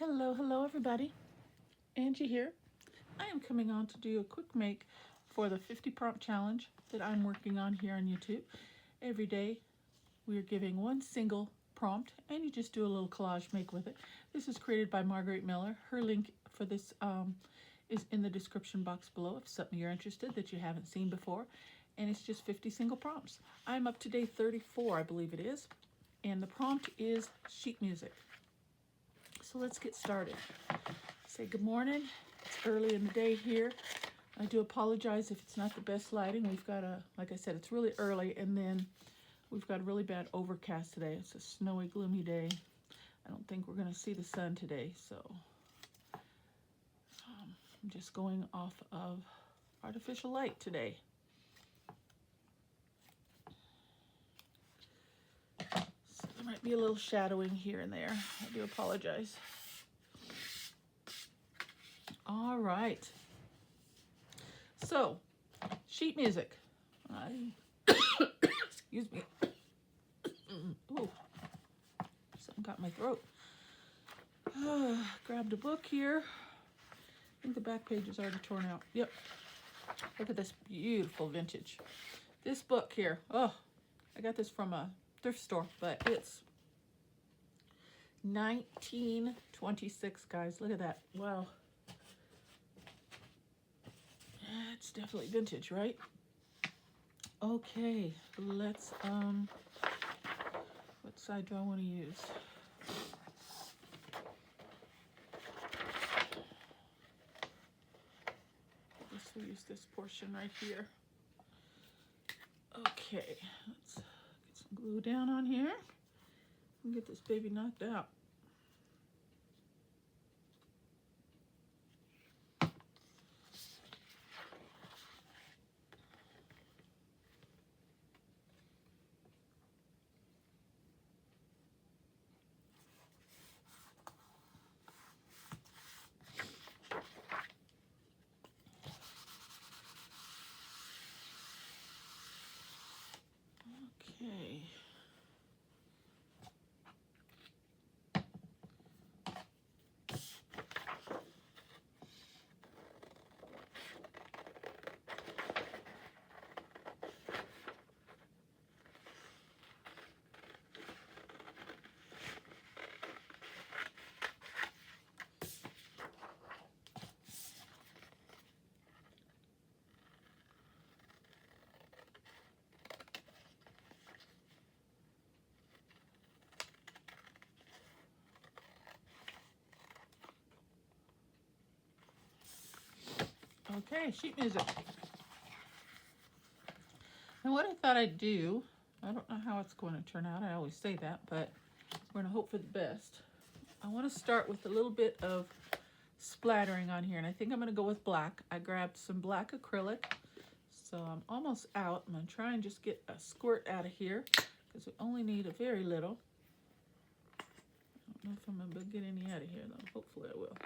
Hello everybody. Angie here. I am coming on to do a quick make for the 50 prompt challenge that I'm working on here on YouTube. Every day we are giving one single prompt and you just do a little collage make with it. This is created by Margaret Miller. Her link for this is in the description box below if something you're interested that you haven't seen before. And it's just 50 single prompts. I'm up to day 34, I believe it is. And the prompt is sheet music. So let's get started. Say good morning. It's early in the day here. I do apologize if it's not the best lighting. We've got like I said, it's really early, and then we've got a really bad overcast today. It's a snowy, gloomy day. I don't think we're going to see the sun today, so I'm just going off of artificial light today. So there might be a little shadowing here and there. I do apologize. All right. So, sheet music. Excuse me. Ooh, something got in my throat. Grabbed a book here. I think the back page is already torn out. Yep. Look at this beautiful vintage. This book here. Oh, I got this from a thrift store, but it's 1926, guys. Look at that. Wow. It's definitely vintage, right? Okay, let's, what side do I want to use? I guess we'll use this portion right here. Okay, let's get some glue down on here and get this baby knocked out. Okay. Okay, sheet music. And what I thought I'd do, I don't know how it's going to turn out. I always say that, but we're going to hope for the best. I want to start with a little bit of splattering on here, and I think I'm going to go with black. I grabbed some black acrylic, so I'm almost out. I'm going to try and just get a squirt out of here because we only need a very little. I don't know if I'm going to get any out of here, though. Hopefully I will.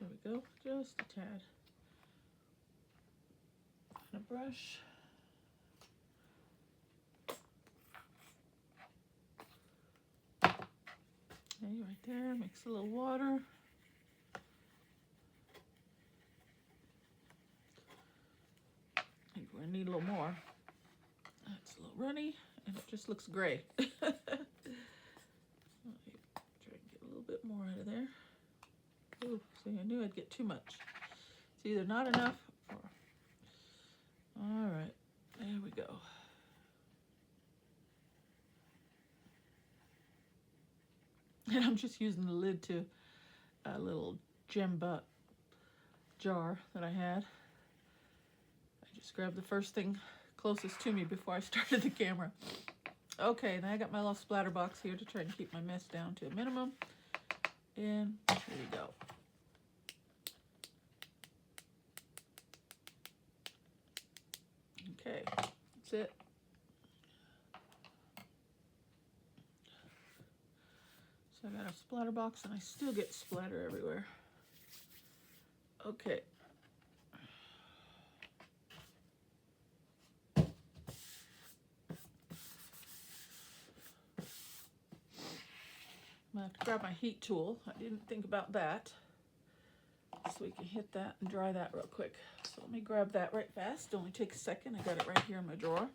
There we go, just a tad. And a brush. Okay, right there, mix a little water. I think we're gonna need a little more. That's a little runny, and it just looks gray. Let me try and get a little bit more out of there. Ooh, see, I knew I'd get too much. It's either not enough or... All right, there we go. And I'm just using the lid to a little gem butt jar that I had. I just grabbed the first thing closest to me before I started the camera. Okay, then I got my little splatter box here to try and keep my mess down to a minimum. And here we go. Okay, that's it. So I got a splatter box and I still get splatter everywhere. Okay. gonna have to grab my heat tool. I didn't think about that. So we can hit that and dry that real quick. So let me grab that right fast. It only takes a second. I got it right here in my drawer.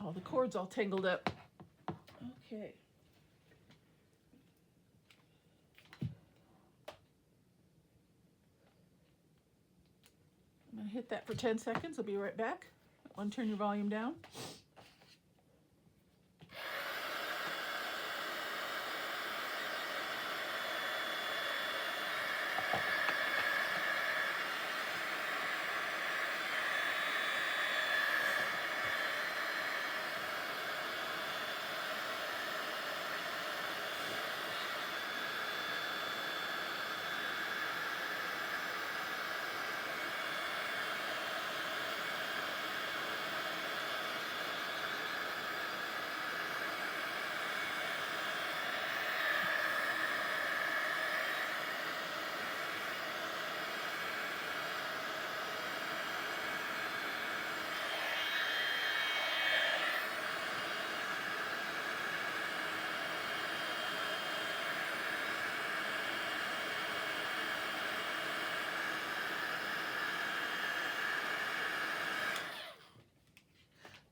Oh, the cord's all tangled up. Okay. I'm going to hit that for 10 seconds. I'll be right back. Want to turn your volume down?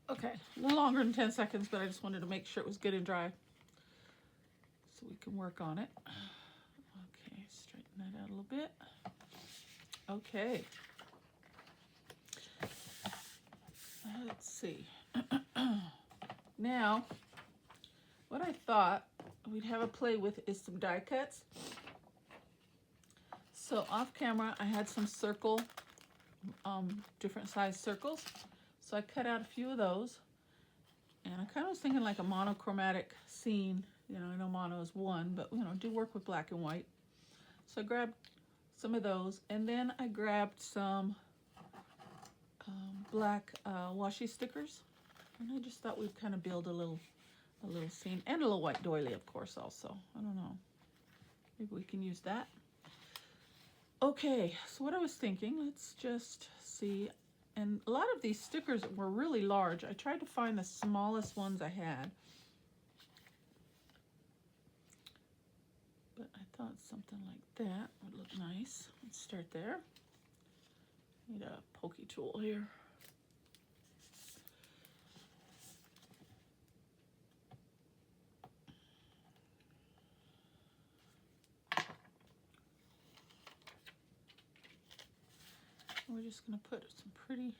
Okay, a little longer than 10 seconds, but I just wanted to make sure it was good and dry so we can work on it. Okay, straighten that out a little bit. Okay. Let's see. Now, what I thought we'd have a play with is some die cuts. So off camera, I had some circle, different size circles. So I cut out a few of those. And I kind of was thinking like a monochromatic scene. You know, I know mono is one, but you know, do work with black and white. So I grabbed some of those, and then I grabbed some black washi stickers, and I just thought we'd kind of build a little scene, and a little white doily, of course, also. I don't know, maybe we can use that. Okay, so what I was thinking, let's just see. And a lot of these stickers were really large. I tried to find the smallest ones I had, but I thought something like that would look nice. Let's start there. Need a pokey tool here. We're just going to put some pretty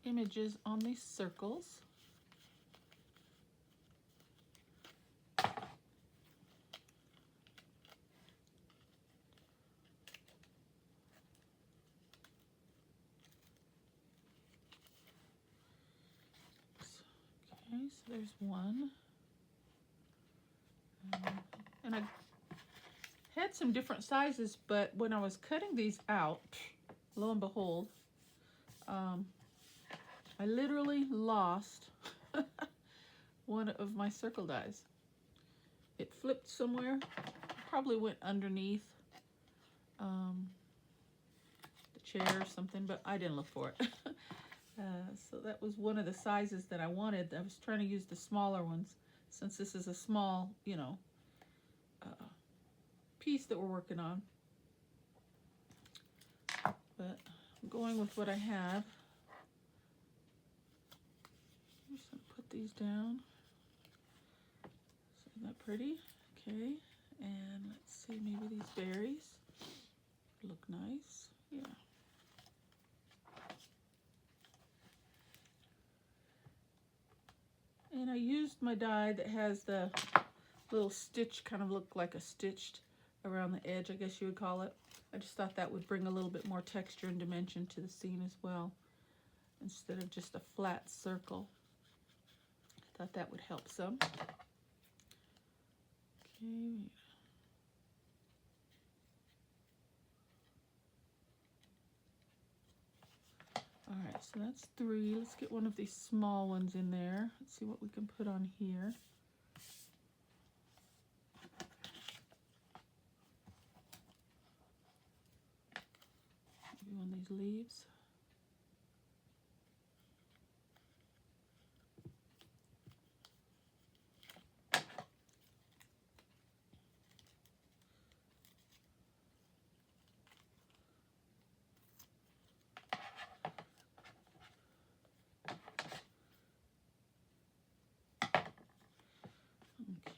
images on these circles. Okay, so there's one. And I had some different sizes, but when I was cutting these out, lo and behold, I literally lost one of my circle dies. It flipped somewhere, probably went underneath the chair or something, but I didn't look for it. So that was one of the sizes that I wanted. I was trying to use the smaller ones, since this is a small, you know, piece that we're working on. But I'm going with what I have. I'm just going to put these down. Isn't that pretty? Okay, and let's see, maybe these berries look nice. Yeah. And I used my die that has the little stitch, kind of look like a stitched around the edge, I guess you would call it. I just thought that would bring a little bit more texture and dimension to the scene as well, instead of just a flat circle. I thought that would help some. Okay. All right, so that's 3. Let's get one of these small ones in there. Let's see what we can put on here.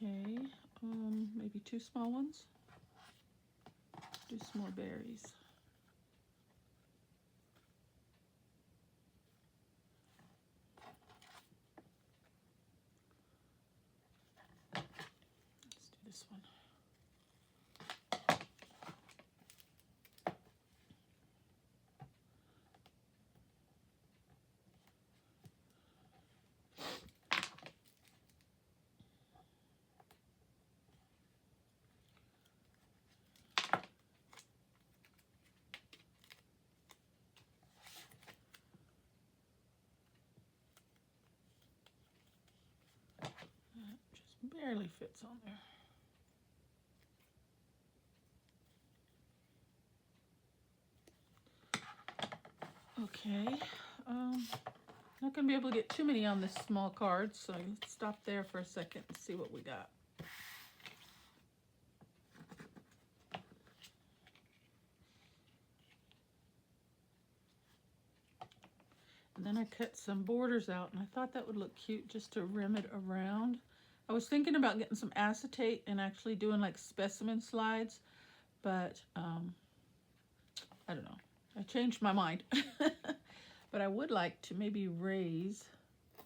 Okay, maybe 2 small ones. Do some more berries. Let's do this one. Just barely fits on there. Okay, not going to be able to get too many on this small card, so let's stop there for a second and see what we got. And then I cut some borders out, and I thought that would look cute just to rim it around. I was thinking about getting some acetate and actually doing like specimen slides, but I don't know. I changed my mind. But I would like to maybe raise.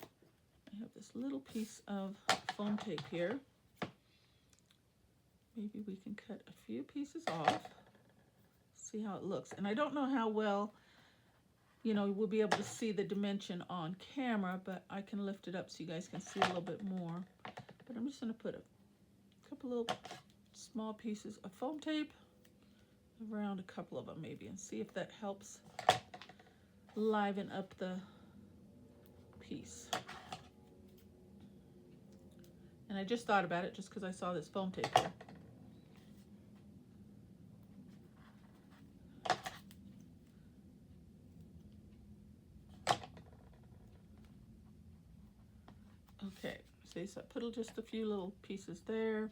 I have this little piece of foam tape here. Maybe we can cut a few pieces off, see how it looks. And I don't know how well, you know, we'll be able to see the dimension on camera, but I can lift it up so you guys can see a little bit more. But I'm just going to put a couple little small pieces of foam tape around a couple of them maybe, and see if that helps liven up the piece. And I just thought about it just because I saw this foam tape here. Okay, see, so I put just a few little pieces there.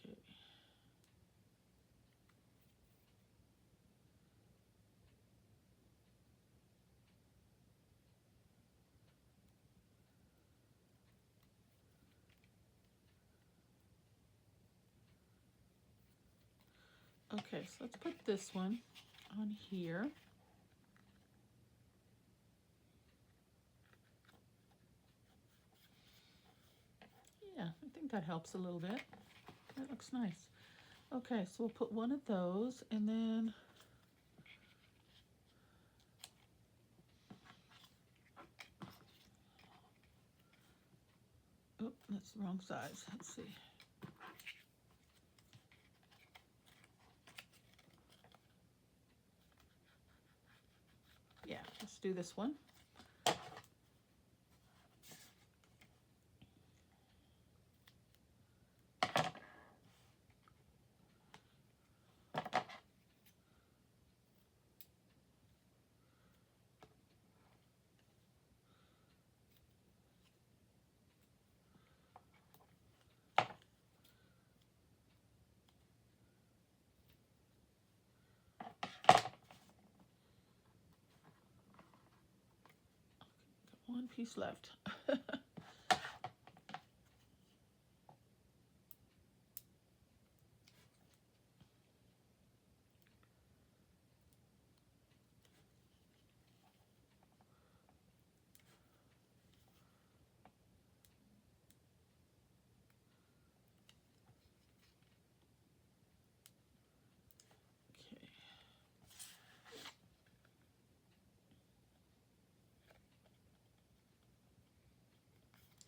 Okay. Okay, so let's put this one on here. Yeah, I think that helps a little bit. That looks nice. Okay, so we'll put one of those, and then oh, that's the wrong size. Let's see. Yeah, let's do this one. One piece left. Okay.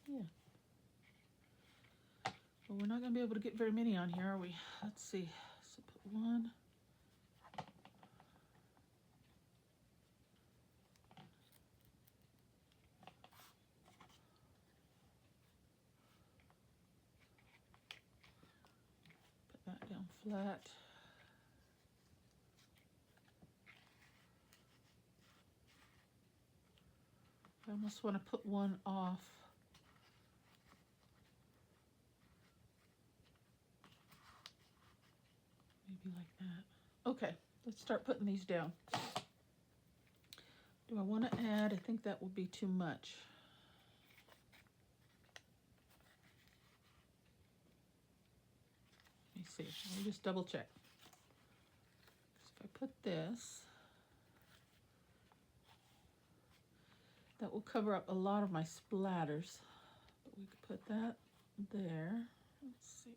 Yeah. Well, we're not going to be able to get very many on here, are we? Let's see. So put one. Put that down flat. I almost want to put one off maybe like that. Okay, let's start putting these down. Do I want to add? I think that will be too much. Let me see. Let me just double check. If I put this, that will cover up a lot of my splatters. But we could put that there. Let's see.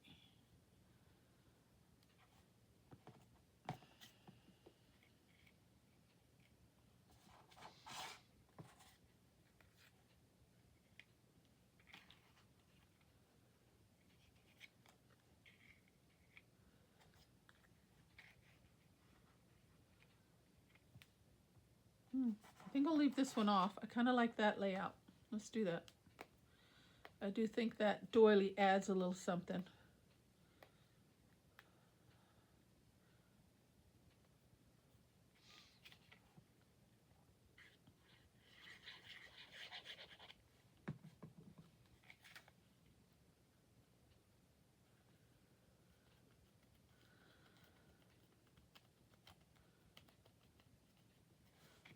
I think I'll leave this one off. I kind of like that layout. Let's do that. I do think that doily adds a little something.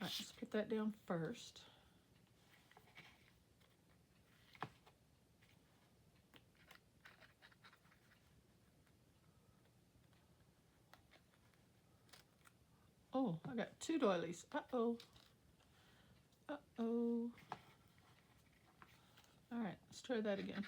All right, let's put that down first. Oh, I got two doilies. Uh-oh. Uh-oh. All right, let's try that again.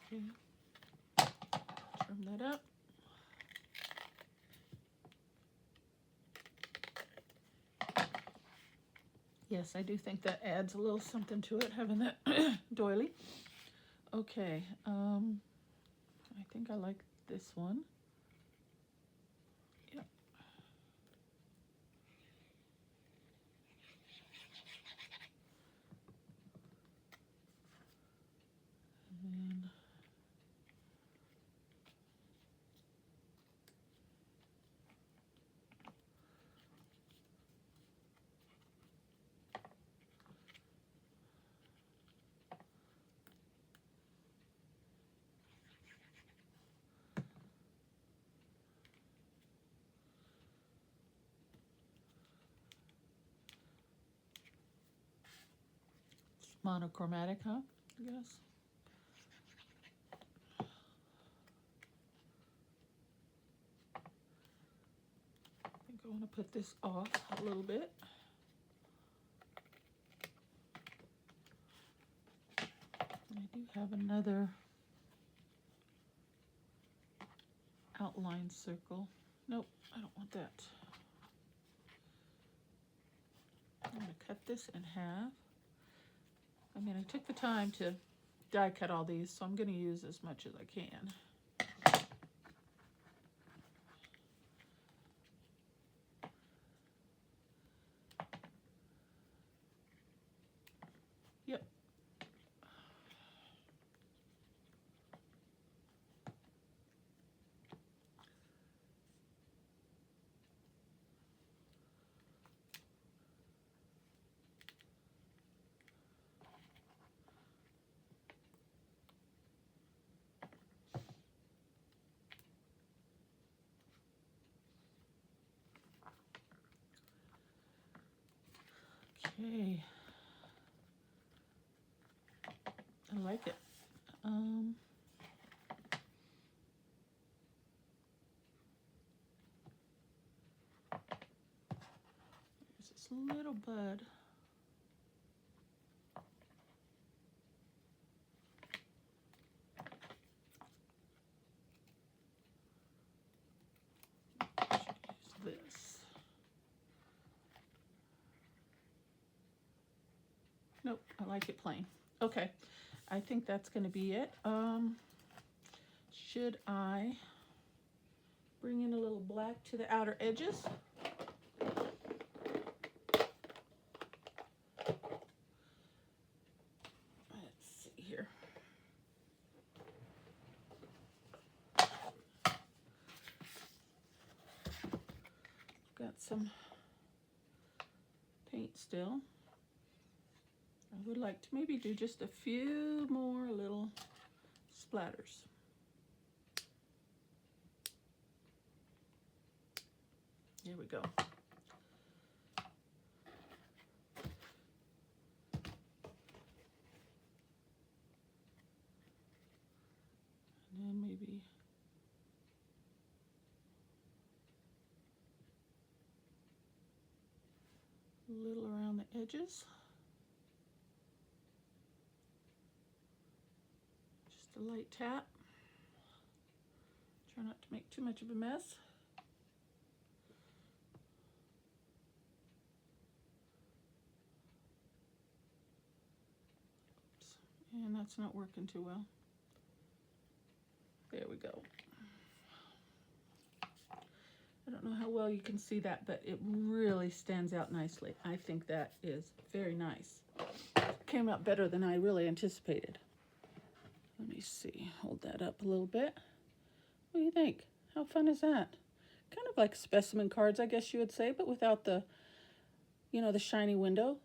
Okay. Trim that up. Yes, I do think that adds a little something to it, having that doily. Okay, I think I like this one. Yep. And then monochromatic, huh? I guess. I think I want to put this off a little bit. And I do have another outline circle. Nope, I don't want that. I'm going to cut this in half. I mean, I took the time to die cut all these, so I'm going to use as much as I can. Yep. Okay. I like it. There's this little bud. Use this. Nope, I like it plain. Okay, I think that's going to be it. Should I bring in a little black to the outer edges? some paint still. I would like to maybe do just a few more little splatters. Here we go. And then maybe a little around the edges. Just a light tap. Try not to make too much of a mess. Oops. And that's not working too well. There we go. I don't know how well you can see that, but it really stands out nicely. I think that is very nice. Came out better than I really anticipated. Let me see, hold that up a little bit. What do you think? How fun is that? Kind of like specimen cards, I guess you would say, but without the, you know, the shiny window.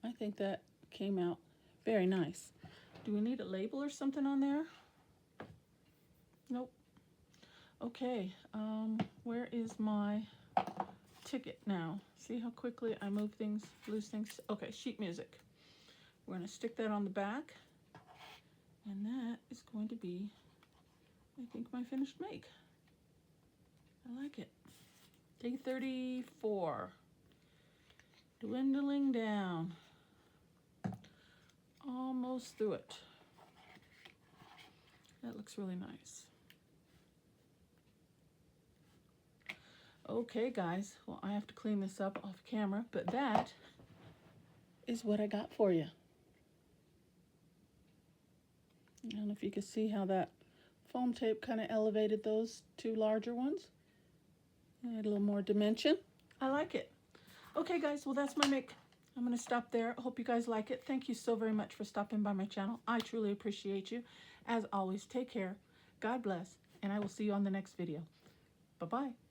I think that came out very nice. Do we need a label or something on there? Nope. Okay, where is my ticket now? See how quickly I move things, lose things? Okay, sheet music. We're going to stick that on the back, and that is going to be, I think, my finished make. I like it. Day 34. Dwindling down. Almost through it. That looks really nice. Okay, guys, well, I have to clean this up off camera, but that is what I got for you. I don't know if you can see how that foam tape kind of elevated those two larger ones. Add a little more dimension. I like it. Okay, guys, well, that's my make. I'm going to stop there. I hope you guys like it. Thank you so very much for stopping by my channel. I truly appreciate you. As always, take care. God bless, and I will see you on the next video. Bye-bye.